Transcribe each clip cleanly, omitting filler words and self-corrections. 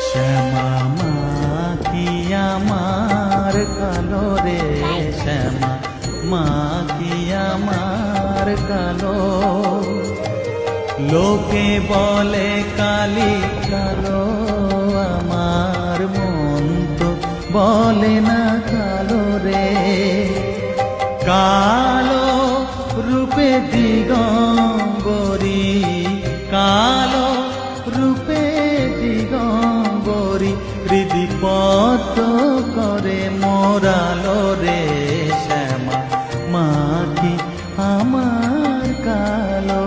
শ্যামা মা কি আমার কালো রে, শ্যামা মা কি আমার কালো। লোকে বলে কালি কালো, আমার মন তো বলে না কালো রে। কালো রূপে দিগম্বরী, কালো রূপে দিগম্বরী, হৃদিপত করে মোরালো রে। শ্যামা মা কি আমার কালো।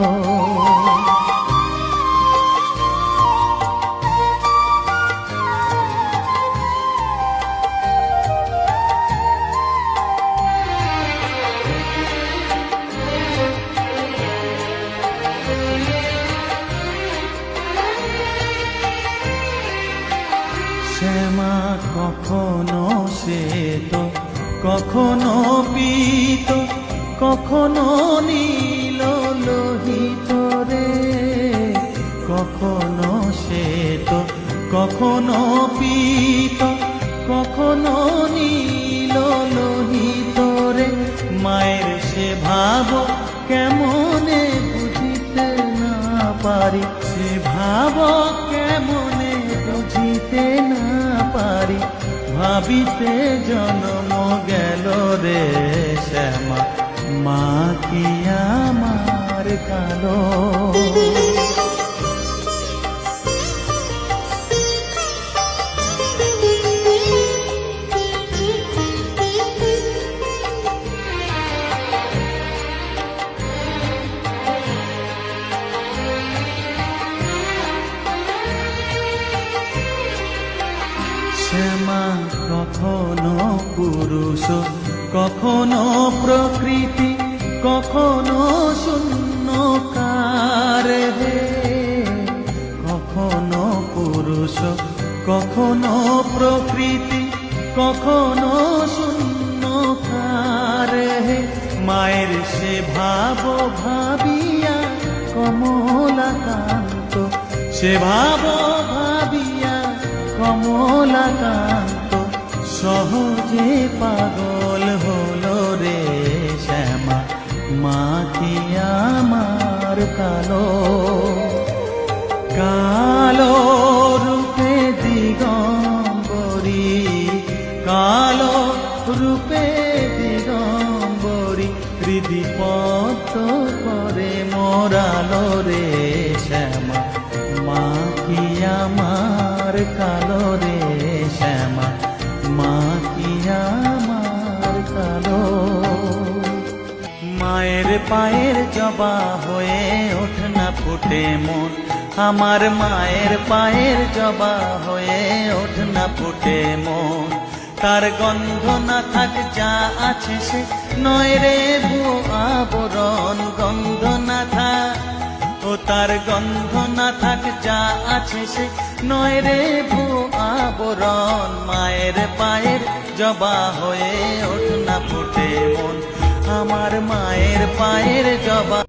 শ্যামা কখনো শ্বেত, কখনো পীত, কখনো নীল লোহিত রে। কখনো শ্বেত, কখনো পীত, কখনো নীল লোহিত রে। মায়ের সে ভাব কেমনে বুঝিতে না পারি, সে ভাব কেমনে বুঝিতে না পারি, ভাবিতে জন্ম গেল রে। শ্যামা মা কি আমার কালো। শ্যামা কখনো পুরুষ, কখনো প্রকৃতি, কখনো শূন্যকার হে। কখনো পুরুষ, কখনো প্রকৃতি, কখনো শূন্যকার হে। মায়ের সে ভাব ভাবিয়া কমলাকান্ত, সে ভাব ভাবিয়া কমলাকান্ত সহজে পাগল হলো রে। শ্যামা মা কি আমার কালো। কালো রূপে দিগম্বরী, কালো রূপে দিগম্বরী, হৃদিপত করে মোরালো রে। শ্যামা মা কি আমার কালো রে। শ্যামা মা কি আমার কালো। মায়ের পায়ের জবা হয়ে ওঠ না ফুটে মন, আমার মায়ের পায়ের জবা হয়ে ওঠ না ফুটে মন। তার গন্ধ না থাক যা আছে সে নয় রে ভুয়ো আবরণ, গন্ধ না থাক ও তার গন্ধ না থাক যা আছে সে নয় রে ভুয়ো আবরণ। মায়ের পায়ের জবা হয়ে ওঠ না ফুটে মন, আমার মায়ের পায়ের জবা।